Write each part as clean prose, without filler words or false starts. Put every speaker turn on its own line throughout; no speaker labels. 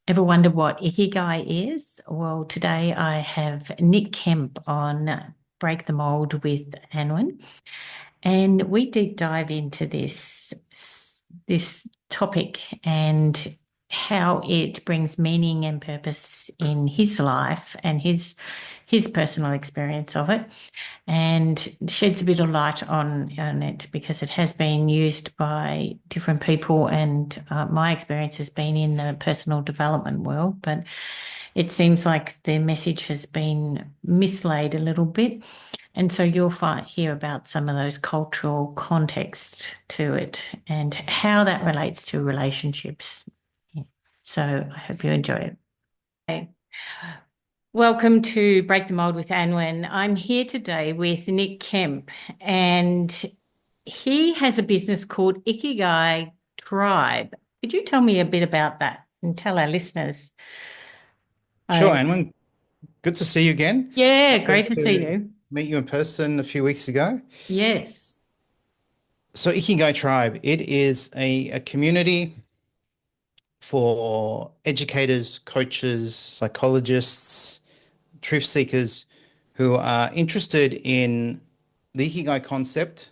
Ever wondered what Ikigai is? Well, today I have Nick Kemp on Break the Mould with Anwyn, and we deep dive into this topic and how it brings meaning and purpose in his life and his personal experience of it, and sheds a bit of light on it because it has been used by different people. And my experience has been in the personal development world, but it seems like the message has been mislaid a little bit. And so you'll hear about some of those cultural context to it and how that relates to relationships. Yeah. So I hope you enjoy it. Okay. Welcome to Break the Mold with Anwyn. I'm here today with Nick Kemp, and he has a business called Ikigai Tribe. Could you tell me a bit about that and tell our listeners?
Sure,
I,
Anwyn. Good to see you again.
yeah,
Great
great to see
to
you.
meet you in person a few weeks ago.
Yes.
So, Ikigai Tribe, it is a community for educators, coaches, psychologists, truth seekers who are interested in the Ikigai concept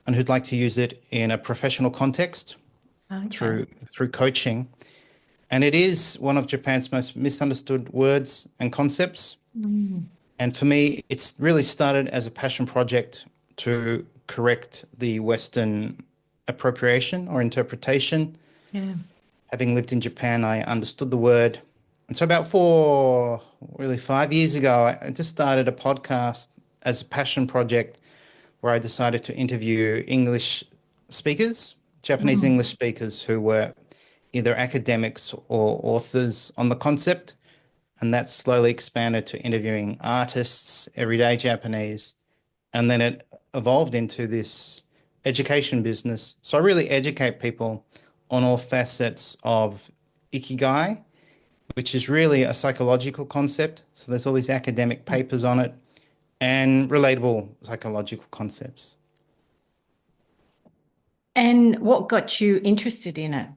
and who'd like to use it in a professional context
Okay.
through coaching. And it is one of Japan's most misunderstood words and concepts.
Mm,
And for me, it's really started as a passion project to correct the Western appropriation or interpretation.
yeah.
Having lived in Japan, I understood the word. And so about really 5 years ago, I just started a podcast as a passion project where I decided to interview English speakers, Japanese
Mm,
English speakers who were either academics or authors on the concept. And that slowly expanded to interviewing artists, everyday Japanese. And then it evolved into this education business. So I really educate people on all facets of Ikigai, which is really a psychological concept. So there's all these academic papers on it and relatable psychological concepts.
and what got you interested in it?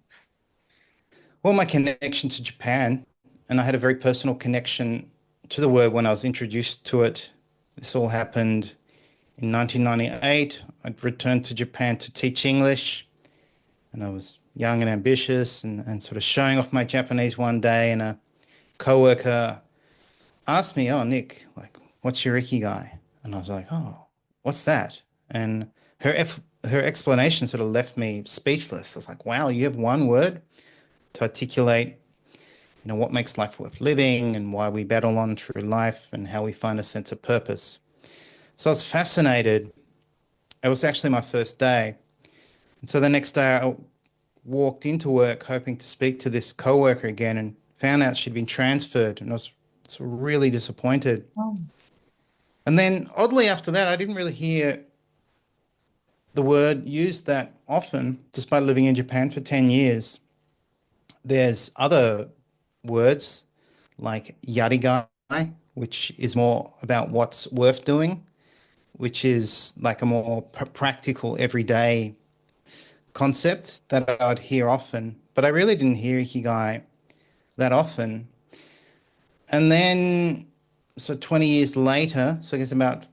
Well, my connection to Japan, and I had a very personal connection to the word when I was introduced to it. This all happened in 1998. I'd returned to Japan to teach English, and I was young and ambitious and sort of showing off my Japanese one day, and a coworker asked me, "Oh, Nick, like, what's your Ikigai?" And I was like, "Oh, what's that?" And her explanation sort of left me speechless. I was like, "Wow, you have one word to articulate, what makes life worth living and why we battle on through life and how we find a sense of purpose." So I was fascinated. It was actually my first day. And so the next day I walked into work hoping to speak to this coworker again and found out she'd been transferred, and I was really disappointed.
Oh.
And then oddly after that, I didn't really hear the word used that often, despite living in Japan for 10 years. There's other words like yarigai, which is more about what's worth doing, which is like a more practical, everyday concept that I'd hear often. But I really didn't hear Ikigai that often. And then, so 20 years later, so I guess about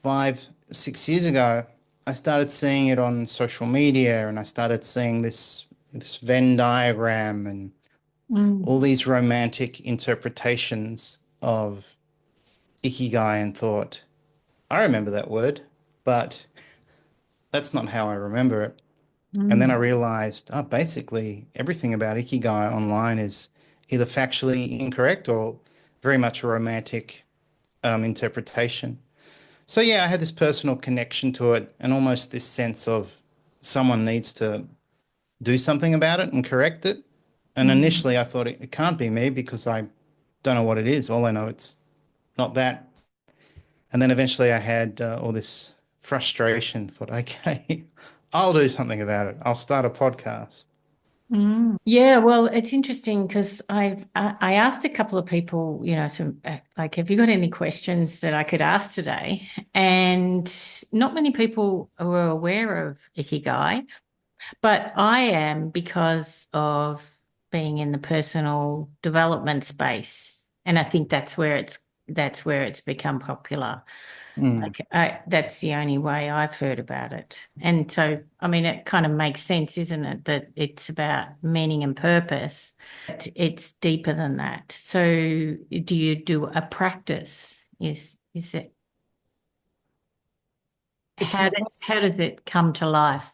5, 6 years ago, I started seeing it on social media, and I started seeing this Venn diagram and
Mm.
all these romantic interpretations of Ikigai, and thought, I remember that word, but that's not how I remember it. And then I
Mm.
realized, basically everything about Ikigai online is either factually incorrect or very much a romantic interpretation. So yeah, I had this personal connection to it and almost this sense of someone needs to do something about it and correct it. And
Mm.
initially I thought it can't be me because I don't know what it is. All I know it's not that. And then eventually I had all this frustration. Thought, okay, I'll do something about it. I'll start a podcast.
Mm. Yeah, well, it's interesting because I asked a couple of people, some like, have you got any questions that I could ask today? And not many people were aware of Ikigai, but I am because of being in the personal development space. And I think that's where it's become popular.
Mm.
Like that's the only way I've heard about it. And so, I mean, it kind of makes sense, isn't it, that it's about meaning and purpose. But it's deeper than that. So, do you do a practice? Is it
It's
how
not,
do, how does it come to life?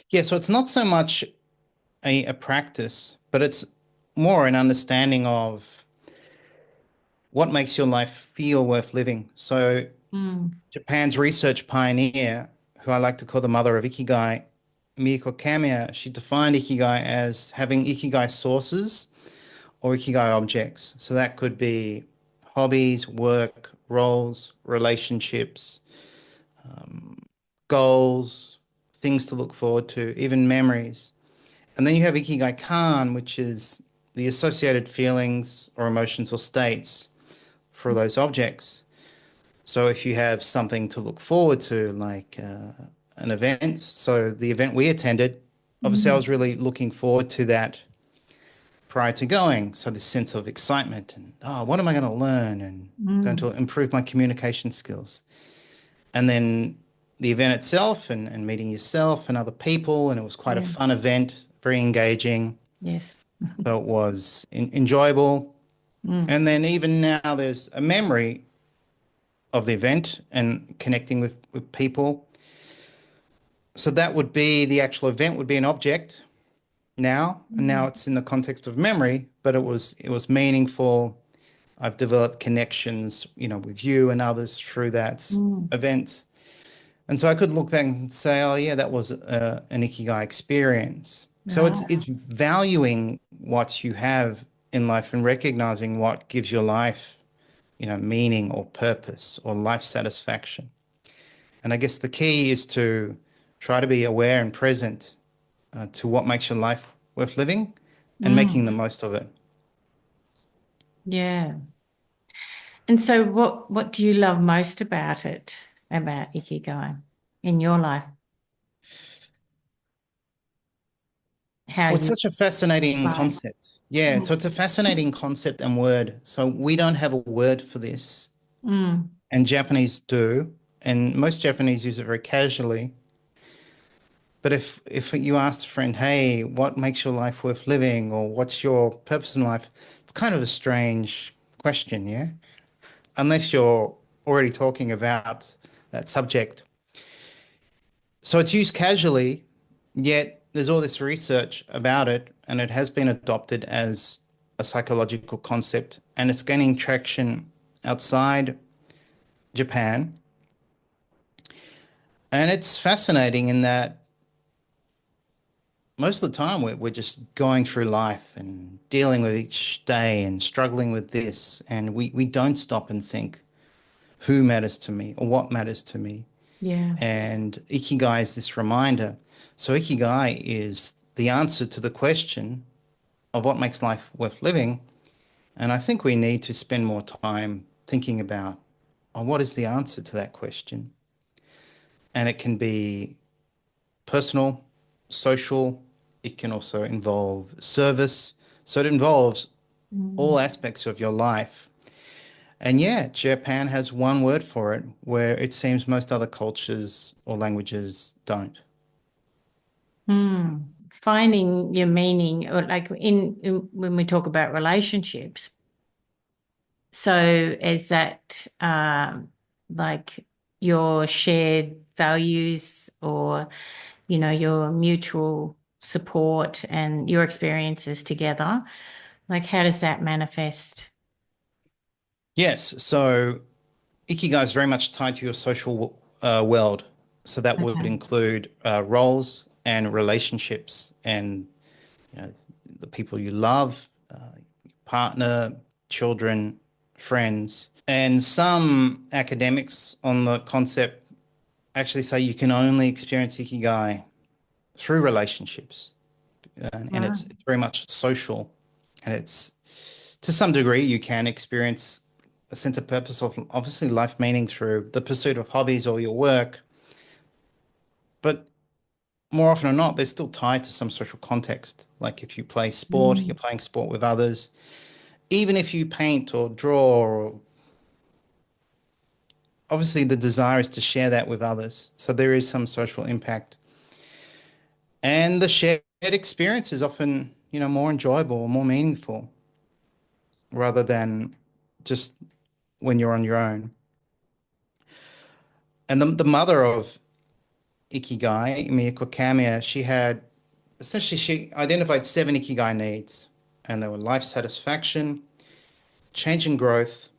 yeah, so it's not so much a practice, but it's more an understanding of what makes your life feel worth living. So
Mm,
Japan's research pioneer, who I like to call the mother of Ikigai, Mieko Kamiya, she defined Ikigai as having Ikigai sources or Ikigai objects. So that could be hobbies, work, roles, relationships, goals, things to look forward to, even memories. And then you have Ikigai Kan, which is the associated feelings or emotions or states for those objects. So if you have something to look forward to, like an event, so the event we attended, obviously I
mm,
was really looking forward to that prior to going. So this sense of excitement and, oh, what am I going to learn? And going
mm,
to improve my communication skills. And then the event itself and meeting yourself and other people. And it was quite a
yeah,
fun event, very engaging.
yes.
So it was enjoyable.
Mm,
And then even now there's a memory of the event and connecting with people. So that would be the actual event would be an object now, and now
mm,
it's in the context of memory, but it was meaningful. I've developed connections, with you and others through that
mm.
event. And so I could look back and say, oh yeah, that was an Ikigai experience. So it's
Right.
it's valuing what you have in life and recognizing what gives your life, meaning or purpose or life satisfaction. And I guess the key is to try to be aware and present to what makes your life worth living and making the
Mm,
most of it.
yeah. And so what do you love most about it, about Ikigai in your life? How
Well, it's
you
such a fascinating
find.
concept. Yeah,
Mm,
so it's a fascinating concept and word. So we don't have a word for this,
mm,
and Japanese do, and most Japanese use it very casually. But if you asked a friend, hey, what makes your life worth living, or what's your purpose in life, it's kind of a strange question, yeah? Unless you're already talking about that subject. So it's used casually, yet there's all this research about it, and it has been adopted as a psychological concept, and it's gaining traction outside Japan. And it's fascinating in that most of the time we're just going through life and dealing with each day and struggling with this, and we don't stop and think who matters to me or what matters to me.
yeah.
And Ikigai is this reminder. So Ikigai is the answer to the question of what makes life worth living. And I think we need to spend more time thinking about, oh, what is the answer to that question? And it can be personal, social, it can also involve service. So it involves
Mm,
all aspects of your life. And yeah, Japan has one word for it, where it seems most other cultures or languages don't.
mm. Finding your meaning, or like when we talk about relationships. So is that like your shared values or, your mutual support and your experiences together? Like, how does that manifest?
Yes, so Ikigai is very much tied to your social world. So that would
Okay.
include roles and relationships and the people you love, partner, children, friends. And some academics on the concept actually say you can only experience Ikigai through relationships. And
Right.
it's very much social. And it's to some degree, you can experience a sense of purpose of obviously life meaning through the pursuit of hobbies or your work. But more often than not, they're still tied to some social context. Like if you play sport,
Mm.
you're playing sport with others. Even if you paint or draw, or obviously the desire is to share that with others. So there is some social impact. And the shared experience is often, more enjoyable or more meaningful rather than just when you're on your own. And the mother of Ikigai, Mieko Kamiya, she identified seven Ikigai needs, and they were life satisfaction, change and growth,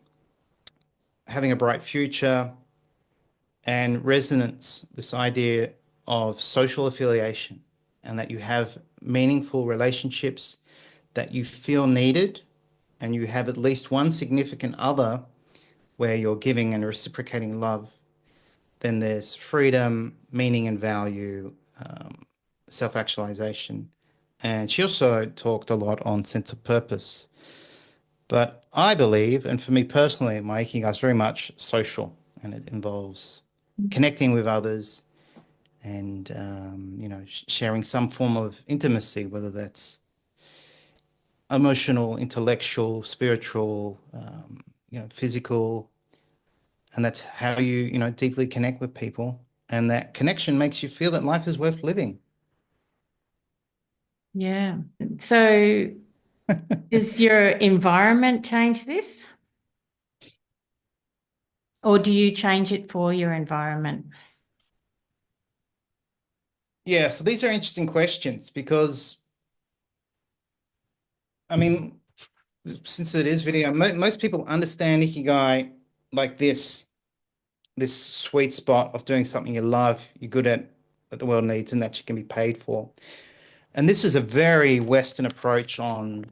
having a bright future, and resonance, this idea of social affiliation, and that you have meaningful relationships, that you feel needed, and you have at least one significant other where you're giving and reciprocating love. Then there's freedom, meaning and value, self-actualization. And she also talked a lot on sense of purpose. But I believe, and for me personally, my Ikigai is very much social, and it involves connecting with others and, sharing some form of intimacy, whether that's emotional, intellectual, spiritual, physical. And that's how you deeply connect with people. And that connection makes you feel that life is worth living.
Yeah. So does your environment change this? Or do you change it for your environment?
Yeah, so these are interesting questions because, I mean, since it is video, most people understand Ikigai like this sweet spot of doing something you love, you're good at, that the world needs, and that you can be paid for. And this is a very Western approach on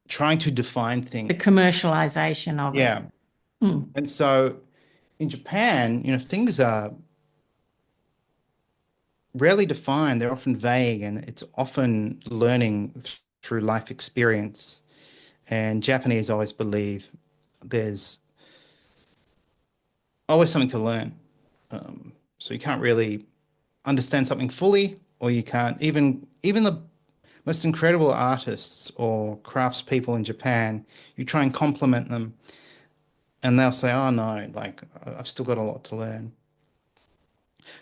trying to define
The
things.
commercialization of it.
Yeah.
Mm.
And so in Japan, things are rarely defined. They're often vague, and it's often learning through life experience. And Japanese always believe there's always something to learn. So you can't really understand something fully, or you can't even the most incredible artists or craftspeople in Japan, you try and compliment them, and they'll say, "Oh no, like I've still got a lot to learn."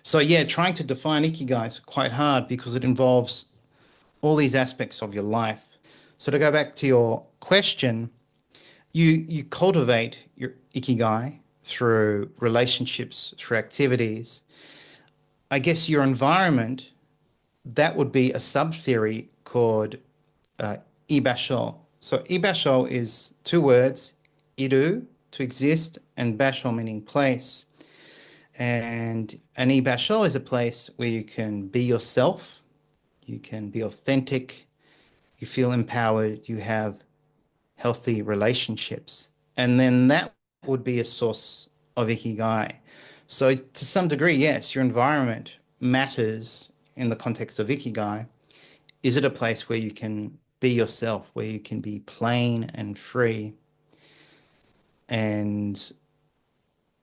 So yeah, trying to define Ikigai is quite hard because it involves all these aspects of your life. So to go back to your question, you cultivate your Ikigai through relationships, through activities. I guess your environment, that would be a sub-theory called uh, ibasho. So ibasho is two words, iru, to exist, and basho meaning place. And an ibasho is a place where you can be yourself, you can be authentic, you feel empowered, you have healthy relationships. And then that would be a source of ikigai. So to some degree, yes, your environment matters in the context of ikigai. Is it a place where you can be yourself, where you can be plain and free? And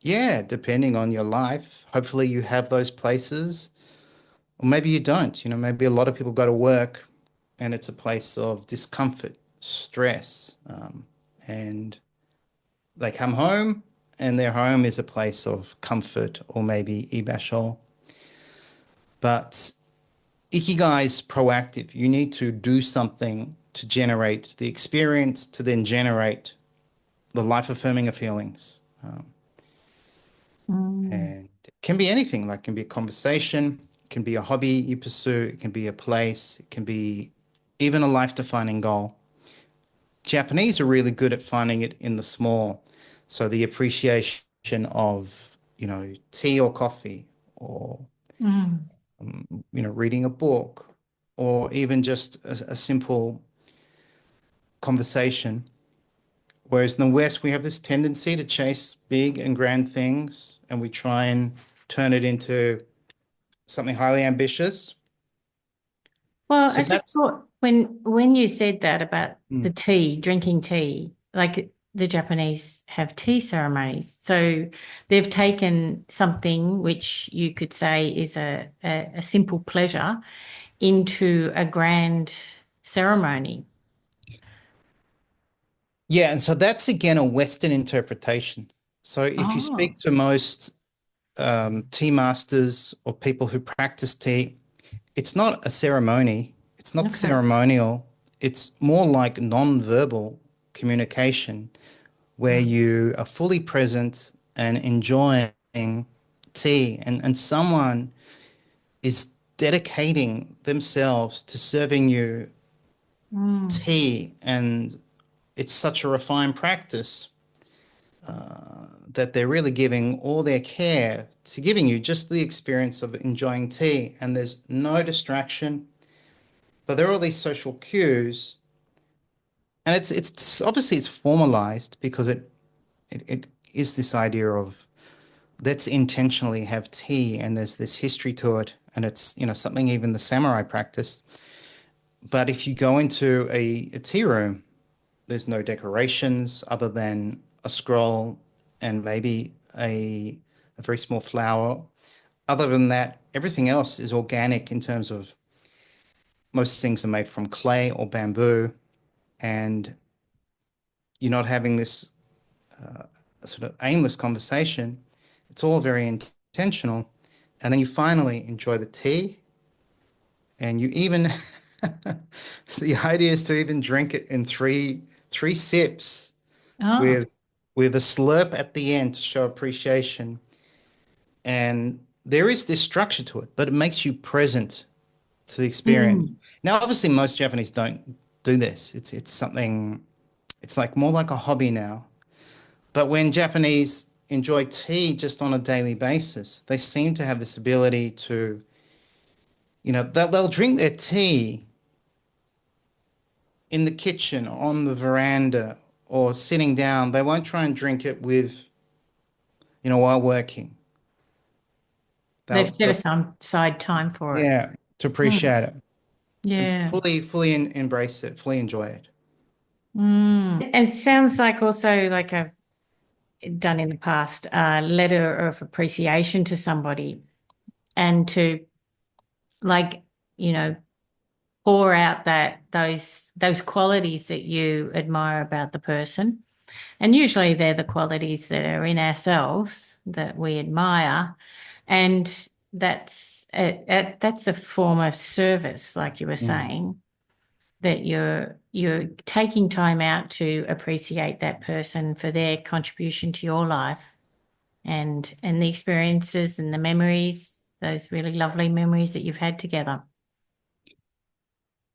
yeah, depending on your life, hopefully you have those places, or maybe you don't. Maybe a lot of people go to work and it's a place of discomfort, stress, and they come home and their home is a place of comfort or maybe ibashol. But Ikigai is proactive. You need to do something to generate the experience, to then generate the life affirming of feelings.
Mm.
And it can be anything, like it can be a conversation, it can be a hobby you pursue, it can be a place, it can be even a life defining goal. Japanese are really good at finding it in the small. So the appreciation of, tea or coffee, or,
Mm.
reading a book, or even just a simple conversation. Whereas in the West, we have this tendency to chase big and grand things, and we try and turn it into something highly ambitious.
Well,
So
I just
that's,
thought when you said that about the
mm,
tea, drinking tea, like the Japanese have tea ceremonies. So they've taken something which you could say is a simple pleasure into a grand ceremony.
Yeah, and so that's again a Western interpretation. So if you speak
Oh,
to most tea masters or people who practice tea, it's not a ceremony, it's not
okay.
ceremonial, it's more like non-verbal communication where you are fully present and enjoying tea, and someone is dedicating themselves to serving you
Mm,
tea, and it's such a refined practice that they're really giving all their care to giving you just the experience of enjoying tea, and there's no distraction, but there are all these social cues, and it's obviously it's formalized because it is this idea of let's intentionally have tea, and there's this history to it, and it's something even the samurai practiced. But if you go into a tea room, there's no decorations other than a scroll and maybe a very small flower. Other than that, everything else is organic in terms of most things are made from clay or bamboo, and you're not having this sort of aimless conversation. It's all very intentional. And then you finally enjoy the tea, and you even the idea is to even drink it in three sips
oh,
with a slurp at the end to show appreciation. And there is this structure to it, but it makes you present to the experience.
mm.
Now, obviously, most Japanese don't do this. It's something. It's like more like a hobby now. But when Japanese enjoy tea just on a daily basis, they seem to have this ability to, they'll drink their tea in the kitchen, on the veranda, or sitting down. They won't try and drink it with, while working.
They've set
They'll
aside time for it.
yeah, to
Mm,
appreciate it and
yeah.
fully embrace it, fully enjoy it.
Mm. And it sounds like also like I've done in the past, a letter of appreciation to somebody and to like, you know, pour out those qualities that you admire about the person. And usually they're the qualities that are in ourselves that we admire. And that's a form of service, like you were
Mm.
saying, that you're taking time out to appreciate that person for their contribution to your life and the experiences and the memories, those really lovely memories that you've had together.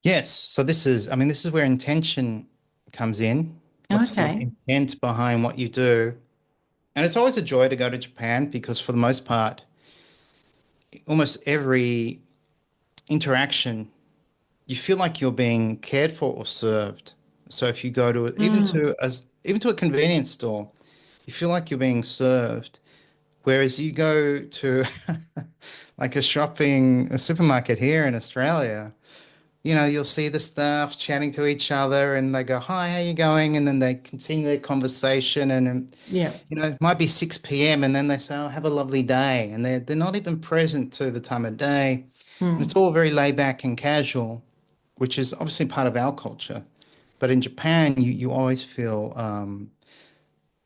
Yes. So this is where intention comes in. What's the
Okay.
intent behind what you do? And it's always a joy to go to Japan because for the most part, almost every interaction, you feel like you're being cared for or served. So if you go to
Mm,
even to a convenience store, you feel like you're being served. Whereas you go to like a supermarket here in Australia, you'll see the staff chatting to each other and they go, "Hi, how you going?" And then they continue their conversation and
yeah.
it might be 6 p.m. and then they say, "Oh, have a lovely day." And they're not even present to the time of day. And it's
Mm.
all very laid back and casual, which is obviously part of our culture. But in Japan, you always feel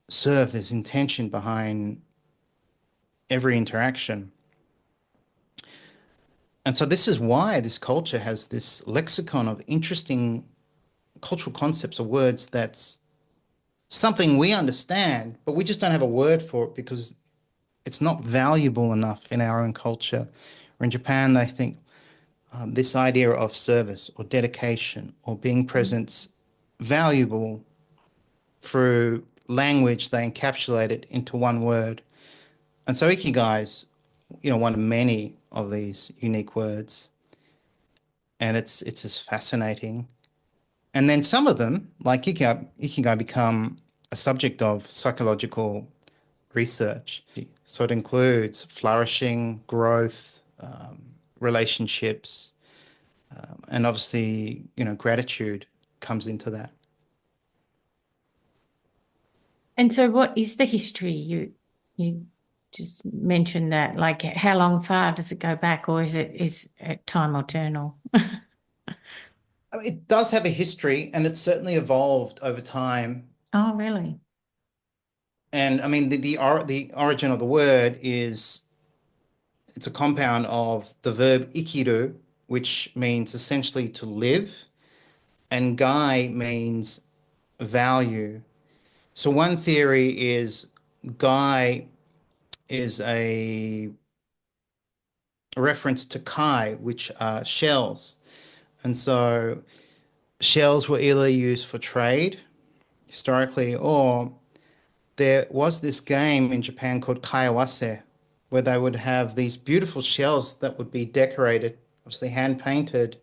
served. There's intention behind every interaction. And so this is why this culture has this lexicon of interesting cultural concepts or words that's something we understand, but we just don't have a word for it because it's not valuable enough in our own culture. Or in Japan, they think this idea of service or dedication or being present valuable through language, they encapsulate it into one word. And so Ikigai is, one of many of these unique words. And it's just fascinating. And then some of them, like Ikigai become a subject of psychological research. So it includes flourishing, growth, relationships, and obviously, gratitude comes into that.
And so what is the history? You just mentioned that. Like how long far does it go back, or is it time eternal?
I mean, it does have a history, and it's certainly evolved over time.
Oh, really?
And I mean, the origin of the word is it's a compound of the verb ikiru, which means essentially to live, and gai means value. So one theory is gai is a reference to kai, which are shells. And so shells were either used for trade historically, or there was this game in Japan called kaiwase, where they would have these beautiful shells that would be decorated, obviously hand painted,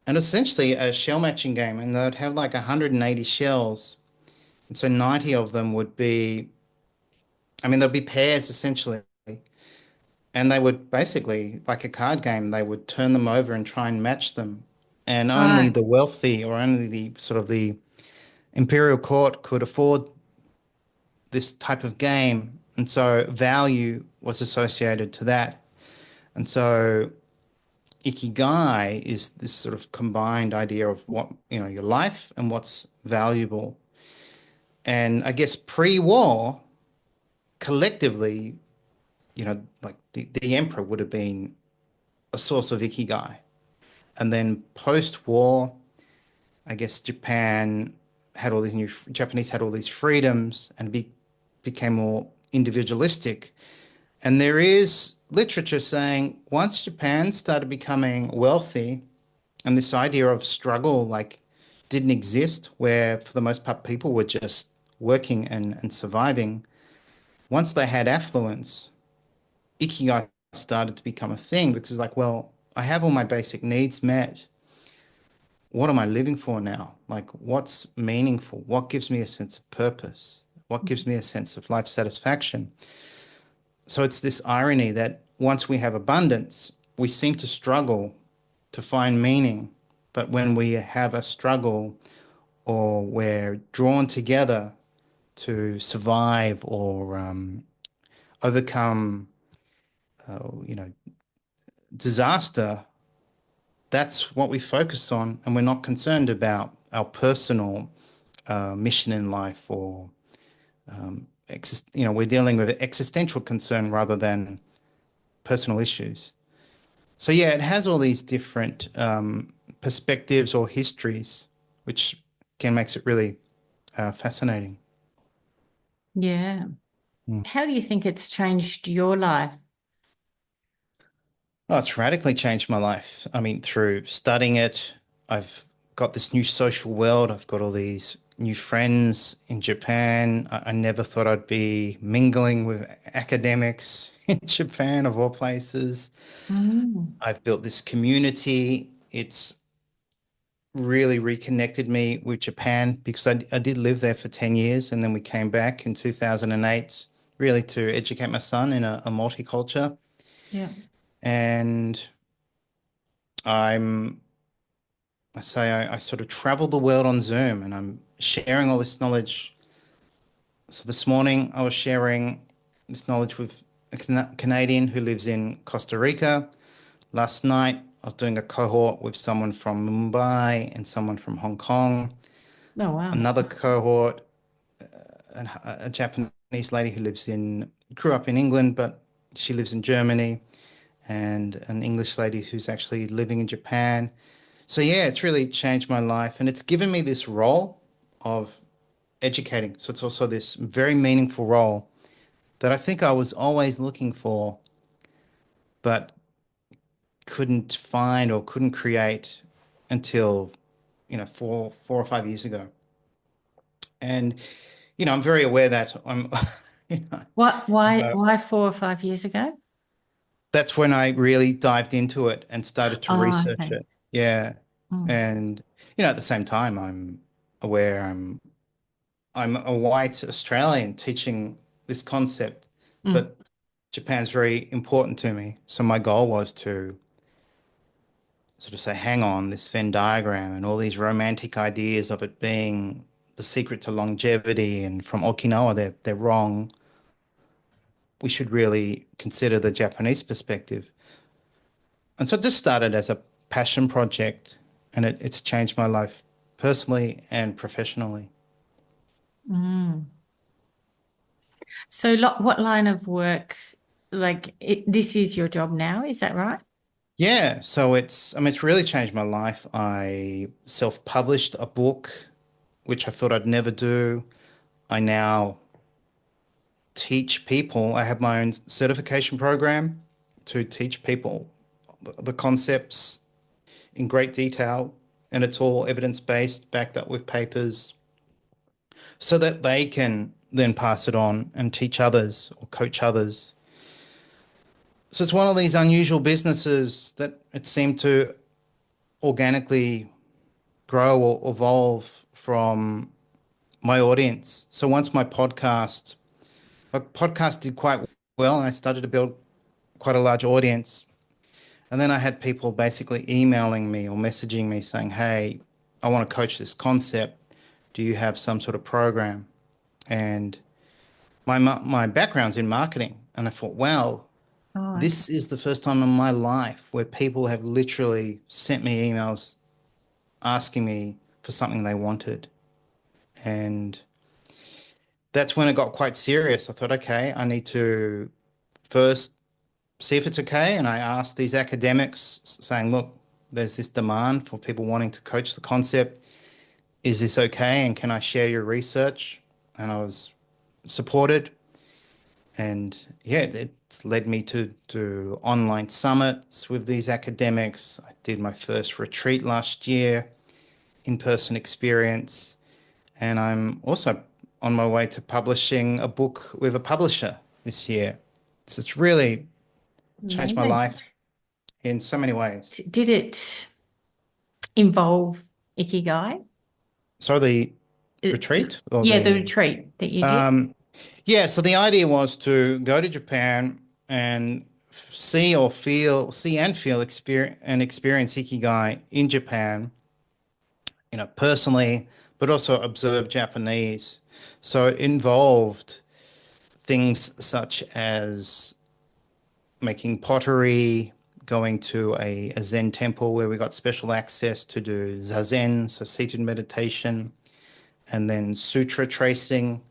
and essentially a shell matching game. And they'd have like 180 shells. And so 90 of them would be, I mean, there'd be pairs essentially. And they would basically, like a card game, they would turn them over and try and match them. And only
Right.
the wealthy or only the sort of the imperial court could afford this type of game. And so value was associated to that. And so Ikigai is this sort of combined idea of what, your life and what's valuable. And I guess pre-war, collectively, like the emperor would have been a source of Ikigai. And then post-war, I guess Japanese had all these freedoms and became more individualistic. And there is literature saying once Japan started becoming wealthy and this idea of struggle like didn't exist, where for the most part people were just working and surviving, once they had affluence, Ikigai started to become a thing because it's like, well, I have all my basic needs met. What am I living for now? Like, what's meaningful? What gives me a sense of purpose? What gives me a sense of life satisfaction? So it's this irony that once we have abundance, we seem to struggle to find meaning. But when we have a struggle or we're drawn together to survive or overcome, you know, disaster, that's what we focus on, and we're not concerned about our personal mission in life or we're dealing with existential concern rather than personal issues. So yeah, it has all these different perspectives or histories, which again makes it really fascinating.
Yeah.
Mm.
How do you think it's changed your life?
Oh, it's radically changed my life. I mean, through studying it, I've got this new social world. I've got all these new friends in Japan. I never thought I'd be mingling with academics in Japan, of all places.
Mm.
I've built this community. It's really reconnected me with Japan because I did live there for 10 years and then we came back in 2008 really to educate my son in a multiculture.
Yeah.
And I'm, I sort of travel the world on Zoom and I'm sharing all this knowledge. So this morning I was sharing this knowledge with a Canadian who lives in Costa Rica. Last night I was doing a cohort with someone from Mumbai and someone from Hong Kong.
Oh, wow.
Another cohort, a Japanese lady who grew up in England, but she lives in Germany, and an English lady who's actually living in Japan. So yeah, it's really changed my life, and it's given me this role of educating. So it's also this very meaningful role that I think I was always looking for, but couldn't find or couldn't create until, 4 or 5 years ago. And, I'm very aware that I'm, you know,
What, why,
uh,
why 4 or 5 years ago?
that's when I really dived into it and started to
Oh,
research
okay.
it. Yeah.
Mm.
And, at the same time, I'm aware I'm a white Australian teaching this concept,
Mm.
but Japan's very important to me. So my goal was to sort of say, hang on, this Venn diagram and all these romantic ideas of it being the secret to longevity and from Okinawa, they're wrong. We should really consider the Japanese perspective. And so it just started as a passion project, and it's changed my life personally and professionally.
Mm. So, what line of work, this is your job now, is that right?
Yeah, so I mean, it's really changed my life. I self-published a book, which I thought I'd never do. I now teach people. I have my own certification program to teach people the concepts in great detail, and it's all evidence-based, backed up with papers, so that they can then pass it on and teach others or coach others. So it's one of these unusual businesses that it seemed to organically grow or evolve from my audience. So once my podcast did quite well, and I started to build quite a large audience. And then I had people basically emailing me or messaging me saying, "Hey, I want to coach this concept. Do you have some sort of program?" And my background's in marketing, and I thought, wow,
Oh, okay.
this is the first time in my life where people have literally sent me emails asking me for something they wanted. And that's when it got quite serious. I thought, okay, I need to first see if it's okay. And I asked these academics saying, look, there's this demand for people wanting to coach the concept. Is this okay? And can I share your research? And I was supported. And yeah, it's led me to do online summits with these academics. I did my first retreat last year, in-person experience. And I'm also on my way to publishing a book with a publisher this year. So it's really changed my
Amazing.
life in so many ways.
Did it involve Ikigai?
So the
It,
retreat or
yeah, the
the
retreat that you did.
um yeah, so the idea was to go to Japan and see and feel experience Ikigai in Japan, personally, but also observe Japanese. So it involved things such as making pottery, going to a Zen temple where we got special access to do zazen, so seated meditation, and then sutra tracing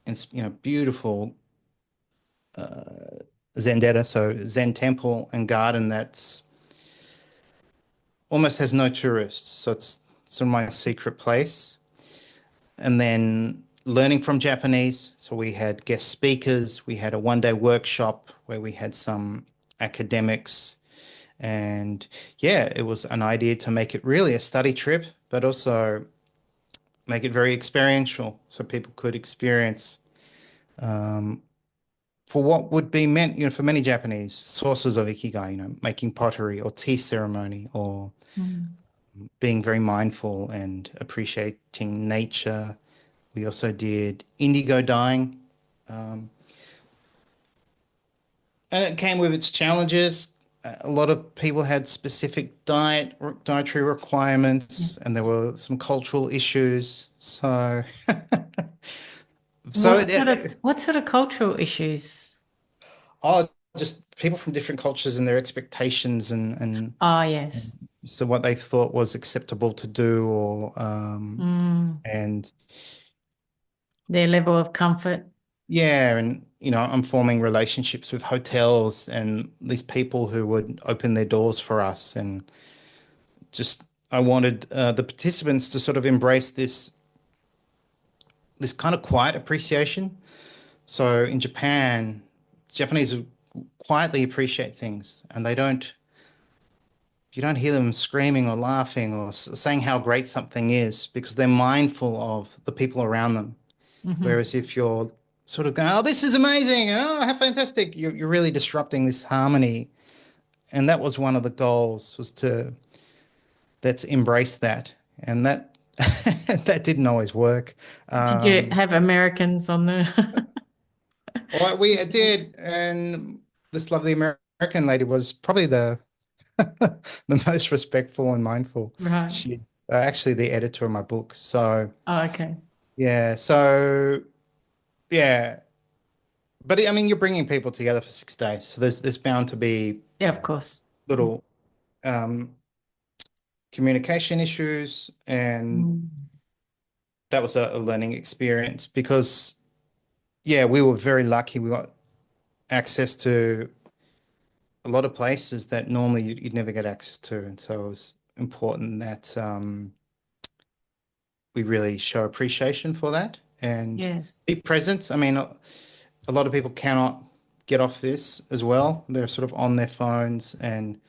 and beautiful zendetta, so Zen temple and garden that's almost has no tourists. So it's sort of my secret place. And then learning from Japanese. So we had guest speakers. We had a one-day workshop where we had some academics. And yeah, it was an idea to make it really a study trip, but also make it very experiential so people could experience for what would be meant, for many Japanese sources of Ikigai, making pottery or tea ceremony or
Mm.
being very mindful and appreciating nature. We also did indigo dyeing, um, and it came with its challenges. A lot of people had specific dietary
Yeah.
requirements, and there were some cultural issues. So
What sort of cultural issues?
oh, just people from different cultures and their expectations and
Oh, yes.
so what they thought was acceptable to do, or
Mm.
and
Their level of comfort.
yeah, and I'm forming relationships with hotels and these people who would open their doors for us, and just I wanted the participants to sort of embrace this kind of quiet appreciation. So in Japan, Japanese quietly appreciate things, and you don't hear them screaming or laughing or saying how great something is because they're mindful of the people around them.
Hmm.
Whereas if you're sort of going, "Oh, this is amazing," "Oh, how fantastic," you're really disrupting this harmony. And that was one of the goals, was to let's embrace that. And that that didn't always work.
Did you
Um,
have Americans on the?
well, we did, and this lovely American lady was probably the the most respectful and mindful.
Right.
She actually the editor of my book. So
Oh, okay.
Yeah. So yeah, but I mean, you're bringing people together for 6 days, so there's bound to be
Yeah, of course.
little um, communication issues, and
Mm.
that was a learning experience because yeah, we were very lucky. We got access to a lot of places that normally you'd never get access to, and so it was important that we really show appreciation for that and
Yes.
be present. I mean, a lot of people cannot get off this as well. They're sort of on their phones, and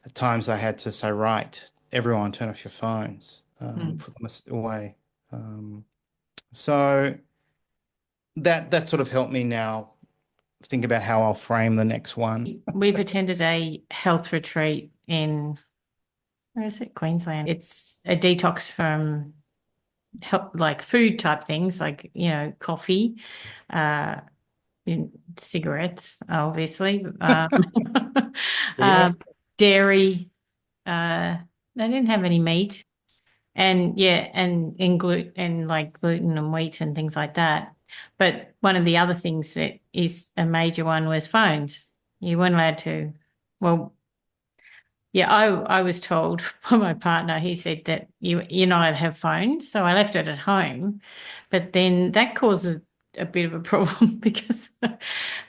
at times I had to say, right, everyone turn off your phones,
Mm.
put them away. Um, so that sort of helped me now think about how I'll frame the next one.
We've attended a health retreat in, where is it? Queensland. It's a detox from help, like food type things, like, coffee, uh, cigarettes, obviously,
Yeah.
uh, dairy. Uh, they didn't have any meat, and yeah, and gluten and like gluten and wheat and things like that. But one of the other things that is a major one was phones. You weren't allowed to. Well, yeah, I was told by my partner. He said that you're not allowed to have phones, so I left it at home. But then that causes a bit of a problem because,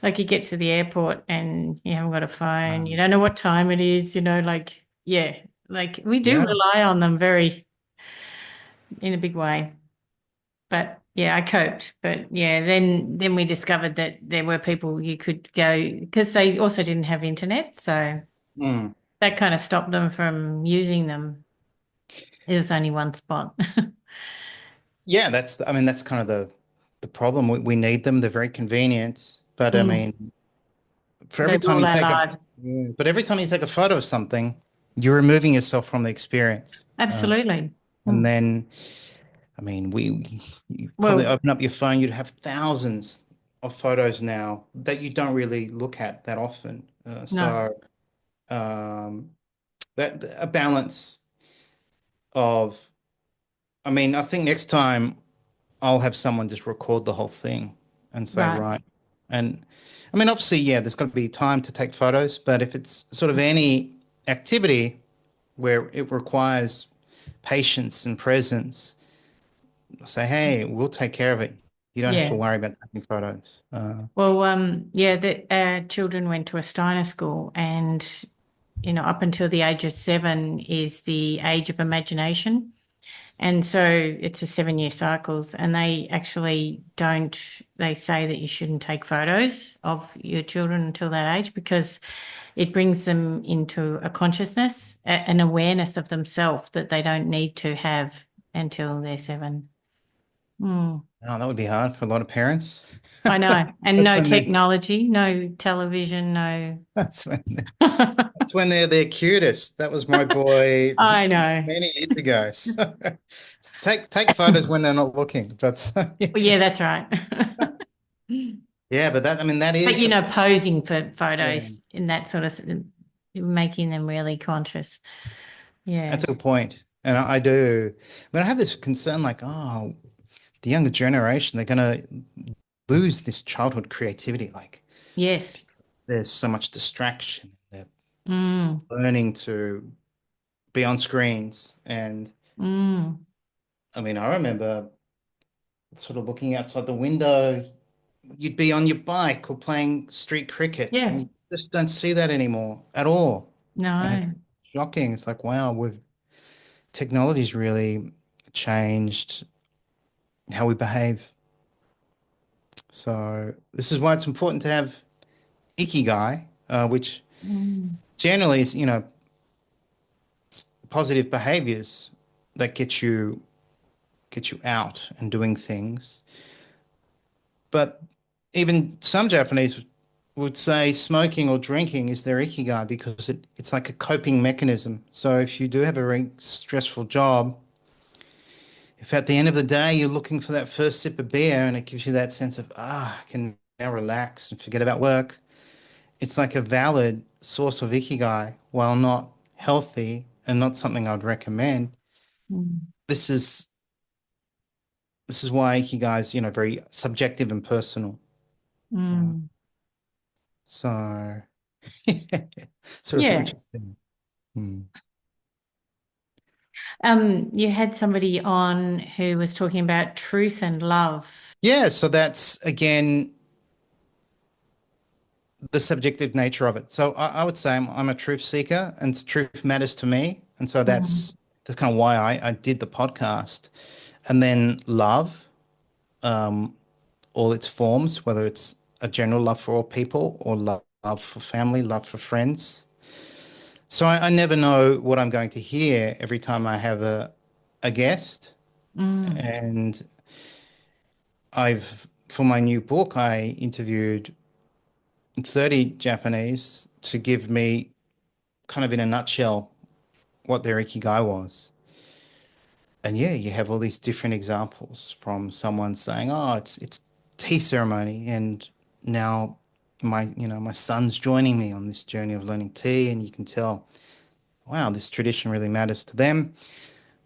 like, you get to the airport and you haven't got a phone. You don't know what time it is. Like, yeah, like we do
Yeah.
rely on them very in a big way. But yeah, I coped. But yeah, then we discovered that there were people you could go because they also didn't have internet, so
Mm.
that kind of stopped them from using them. There was only one spot.
Yeah, I mean, that's kind of the problem. We need them. They're very convenient, but I
Mm.
mean, for
They
every time
rule
you
our
take a,
lives.
yeah, but every time you take a photo of something, you're removing yourself from the experience.
Absolutely.
And
Mm.
then, I mean, you probably
Well,
open up your phone, you'd have thousands of photos now that you don't really look at that often.
no,
Um, that a balance of, I mean, I think next time I'll have someone just record the whole thing and say,
right.
right. And I mean, obviously, yeah, there's got to be time to take photos, but if it's sort of any activity where it requires patience and presence, say, hey, we'll take care of it. You don't have to
Yeah.
worry about taking photos.
Well, yeah, children went to a Steiner school, and up until the age of 7 is the age of imagination. And so it's a 7-year cycles, and they actually don't, they say that you shouldn't take photos of your children until that age because it brings them into a consciousness, an awareness of themselves that they don't need to have until they're 7. Mm.
Oh, that would be hard for a lot of parents.
I know. And
That's
no
when they
technology, no television, no.
that's when that's when they're their cutest. That was my boy
I know.
many years ago. So take photos when they're not looking. But
Well,
yeah.
yeah, that's right.
Yeah, but that I mean that
But
is
posing for
yeah,
photos in that sort of making them really conscious. Yeah.
that's a good point. And I do. But I have this concern like, oh, the younger generation, they're gonna lose this childhood creativity. Like
Yes.
there's so much distraction. They're
Mm.
learning to be on screens. And
Mm.
I mean, I remember sort of looking outside the window, you'd be on your bike or playing street cricket, and
Yeah.
you just don't see that anymore at all. And it's
No.
shocking. It's like, wow, technology's really changed how we behave. So this is why it's important to have Ikigai, which
Mm.
generally is, positive behaviors that get you out and doing things. But even some Japanese would say smoking or drinking is their Ikigai because it's like a coping mechanism. So if you do have a very stressful job, if at the end of the day you're looking for that first sip of beer and it gives you that sense of, I can now relax and forget about work, it's like a valid source of Ikigai, while not healthy and not something I'd recommend.
Mm.
This is this is why Ikigai is, very subjective and personal. Uh,
Mm.
so, sort of
Yeah.
interesting. Hmm.
You had somebody on who was talking about truth and love.
Yeah, so that's again the subjective nature of it. So I would say I'm a truth seeker, and truth matters to me, and so
Mm.
that's kind of why I did the podcast. And then love, um, all its forms, whether it's a general love for all people or love for family, love for friends. So I never know what I'm going to hear every time I have a guest.
Mm.
And for my new book, I interviewed 30 Japanese to give me kind of in a nutshell what their Ikigai was. And yeah, you have all these different examples from someone saying, "Oh, it's tea ceremony, and now my son's joining me on this journey of learning tea," and you can tell, wow, this tradition really matters to them.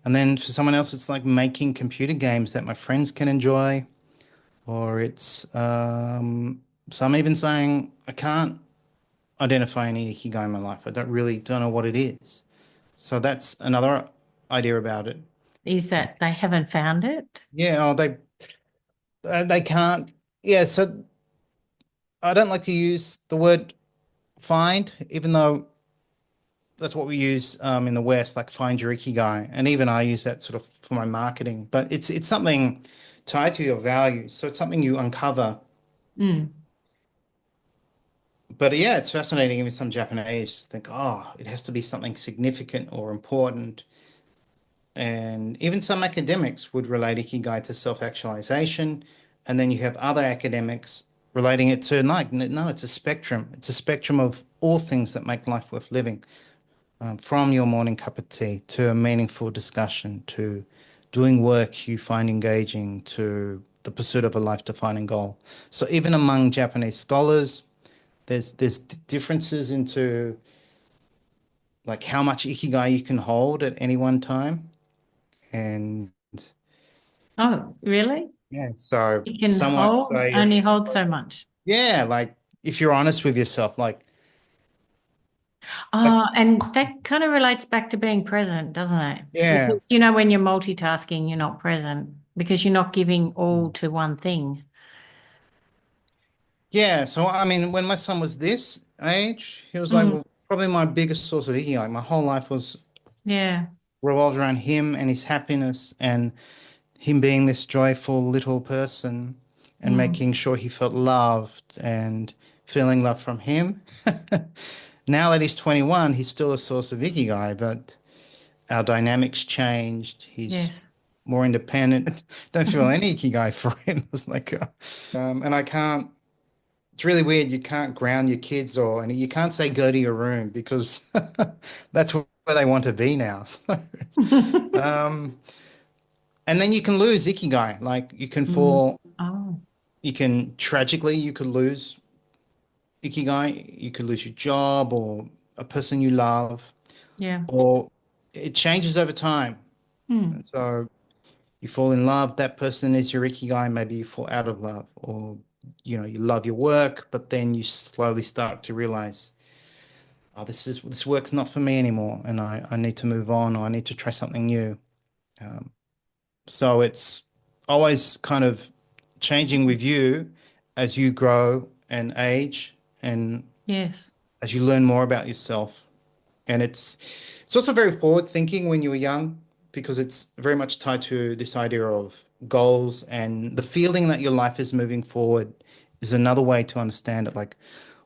And then for someone else, it's like making computer games that my friends can enjoy, or it's some even saying, "I can't identify any Ikigai in my life. I don't know what it is." So that's another idea about it.
Is that they haven't found it?
Yeah, oh, they can't. Yeah, so I don't like to use the word find, even though that's what we use in the West, like find your Ikigai, and even I use that sort of for my marketing. But it's something tied to your values, so it's something you uncover.
Mm.
But yeah, it's fascinating. Even some Japanese think, oh, it has to be something significant or important. And even some academics would relate Ikigai to self-actualization. And then you have other academics relating it to like, no, it's a spectrum. It's a spectrum of all things that make life worth living, from your morning cup of tea to a meaningful discussion to doing work you find engaging to the pursuit of a life-defining goal. So even among Japanese scholars, there's differences into like how much Ikigai you can hold at any one time. And
Oh, really?
yeah, so
You can
some might
hold,
say
only
it's,
hold so much.
yeah, like if you're honest with yourself, like,
Oh, and that kind of relates back to being present, doesn't it?
yeah.
Because, when you're multitasking, you're not present because you're not giving all to one thing.
Yeah, so I mean, when my son was this age, he was like,
Mm.
well, probably my biggest source of Ikigai. My whole life was
Yeah.
revolved around him and his happiness and him being this joyful little person and
Mm.
making sure he felt loved and feeling love from him. Now that he's 21, he's still a source of Ikigai, but our dynamics changed. He's
Yes.
more independent. Don't feel any Ikigai for him. It's like, and I can't. It's really weird. You can't ground your kids and you can't say go to your room because that's where they want to be now. Um, and then you can lose Ikigai. Like
Mm. Oh,
you could lose Ikigai. You could lose your job or a person you love,
yeah.
or it changes over time. And
Mm.
so you fall in love, that person is your Ikigai, maybe you fall out of love, or you love your work, but then you slowly start to realize, oh, this work's not for me anymore, and I need to move on, or I need to try something new. Um, so it's always kind of changing with you as you grow and age, and
Yes.
as you learn more about yourself. And it's also very forward thinking when you were young because it's very much tied to this idea of goals and the feeling that your life is moving forward is another way to understand it. Like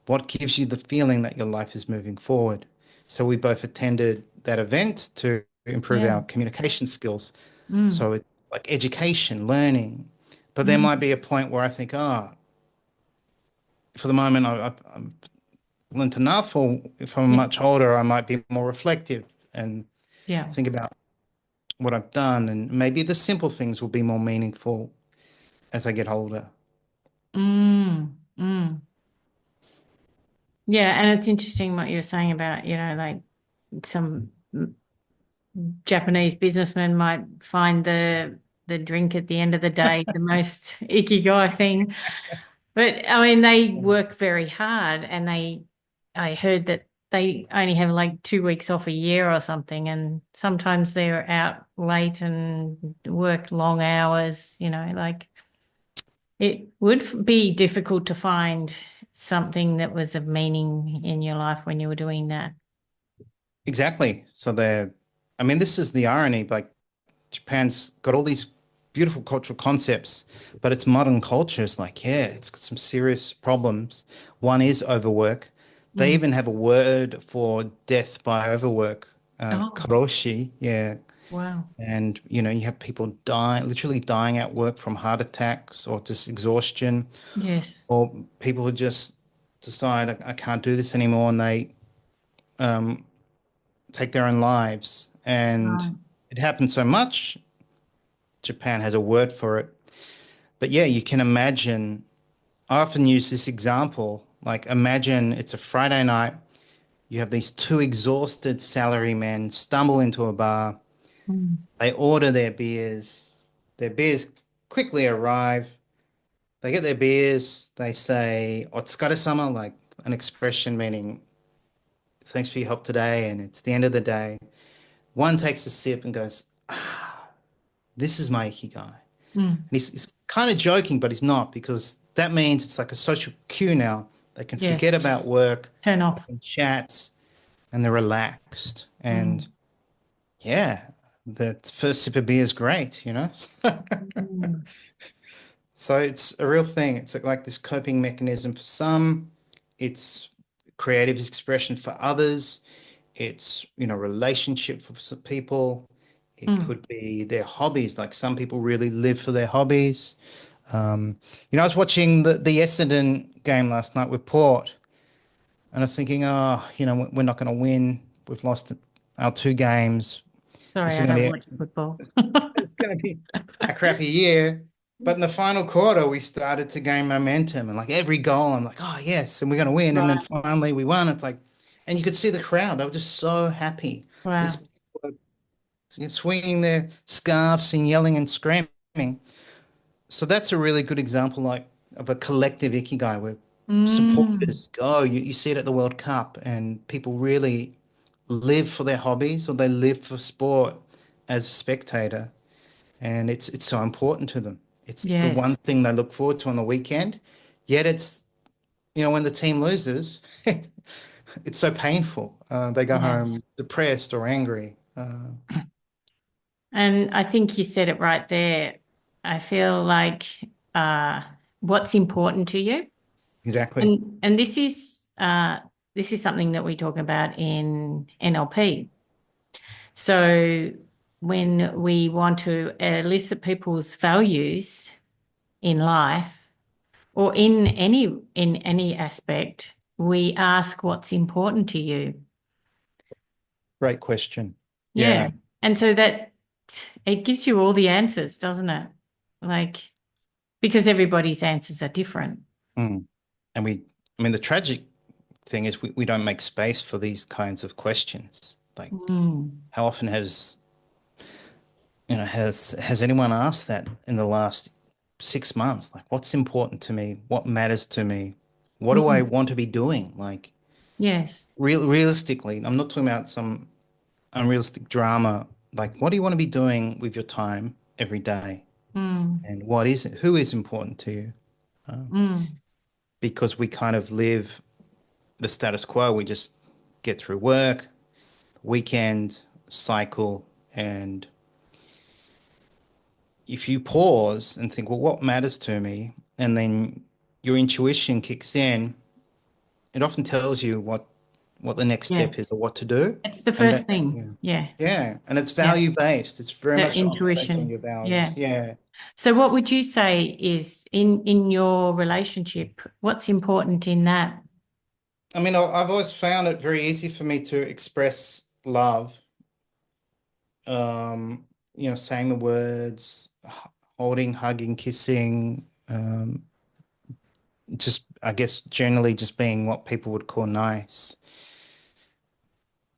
what gives you the feeling that your life is moving forward? So we both attended that event to improve
Yeah.
our communication skills.
Mm.
So it's like education, learning. But there might
Mm.
be a point where I think, for the moment, I'm learned enough, or if I'm
Yeah.
much older, I might be more reflective and
Yeah.
think about what I've done, and maybe the simple things will be more meaningful as I get older.
Mm. Mm. Yeah. And it's interesting what you're saying about, like some Japanese businessmen might find the the drink at the end of the day, the most Ikigai thing. But I mean, they work very hard, and I heard that they only have like 2 weeks off a year or something, and sometimes they're out late and work long hours, like it would be difficult to find something that was of meaning in your life when you were doing that.
Exactly. So I mean, this is the irony. Like Japan's got all these beautiful cultural concepts, but its modern culture is like, yeah, it's got some serious problems. One is overwork. They
Mm.
even have a word for death by overwork,
Oh,
karoshi. Yeah.
wow.
And, you have people dying, literally dying at work from heart attacks or just exhaustion,
Yes.
or people who just decide, I can't do this anymore, and they take their own lives. And
Right.
it happens so much. Japan has a word for it. But yeah, you can imagine. I often use this example. Like, imagine it's a Friday night. You have these two exhausted salarymen stumble into a bar.
Mm.
They order their beers. Their beers quickly arrive. They get their beers. They say "otsukare-sama," like an expression meaning "thanks for your help today," and it's the end of the day. One takes a sip and goes, "This is my ikigai." And
Mm.
he's kind of joking, but he's not, because that means it's like a social cue now. They can
Yes.
forget about work,
Turn
they
off.
can chat, and they're relaxed. And
Mm.
yeah, the first sip of beer is great.
Mm.
So it's a real thing. It's like this coping mechanism for some, it's creative expression for others, it's relationship for some people. It
Mm.
could be their hobbies. Like some people really live for their hobbies. Um, I was watching the Essendon game last night with Port, and I was thinking, oh, we're not going to win. We've lost our two games.
Sorry,
This is
I
going to
don't
be
watch football.
it's going to be a crappy year. But in the final quarter, we started to gain momentum, and like every goal, I'm like, oh yes, and we're going to win. And then
Right.
finally, we won. It's like, and you could see the crowd; they were just so happy. These
Wow.
people were swinging their scarves and yelling and screaming. So that's a really good example, like of a collective ikigai where
Mm.
supporters go. You see it at the World Cup, and people really live for their hobbies or they live for sport as a spectator, and it's so important to them. It's the
Yes.
one thing they look forward to on the weekend. Yet when the team loses, it's so painful. They go
Yeah.
home depressed or angry.
And I think you said it right there. I feel like uh, what's important to you,
Exactly.
and this is something that we talk about in NLP. So when we want to elicit people's values in life or in any aspect, we ask what's important to you.
Great question.
Yeah.
Yeah.
And so that it gives you all the answers, doesn't it? Like, because everybody's answers are different.
Mm. And I mean, the tragic thing is we don't make space for these kinds of questions. Like,
Mm.
how often has anyone asked that in the last 6 months? Like, what's important to me? What matters to me? What do I
Mm.
want to be doing? Like,
Yes.
realistically, I'm not talking about some unrealistic drama. Like, what do you want to be doing with your time every day?
Mm.
And what is it? Who is important to you? Um,
Mm.
because we kind of live the status quo. We just get through work, weekend, cycle, and if you pause and think, well, what matters to me? And then your intuition kicks in, it often tells you what the next
Yeah.
step is or what to do.
It's the
And
first
that,
thing.
yeah.
Yeah.
Yeah. And it's
Yeah.
value based. It's very
That
much based on
intuition.
your values.
Yeah.
Yeah.
So what would you say is in your relationship, what's important in that?
I mean, I've always found it very easy for me to express love. Saying the words, holding, hugging, kissing, just, I guess, generally just being what people would call nice.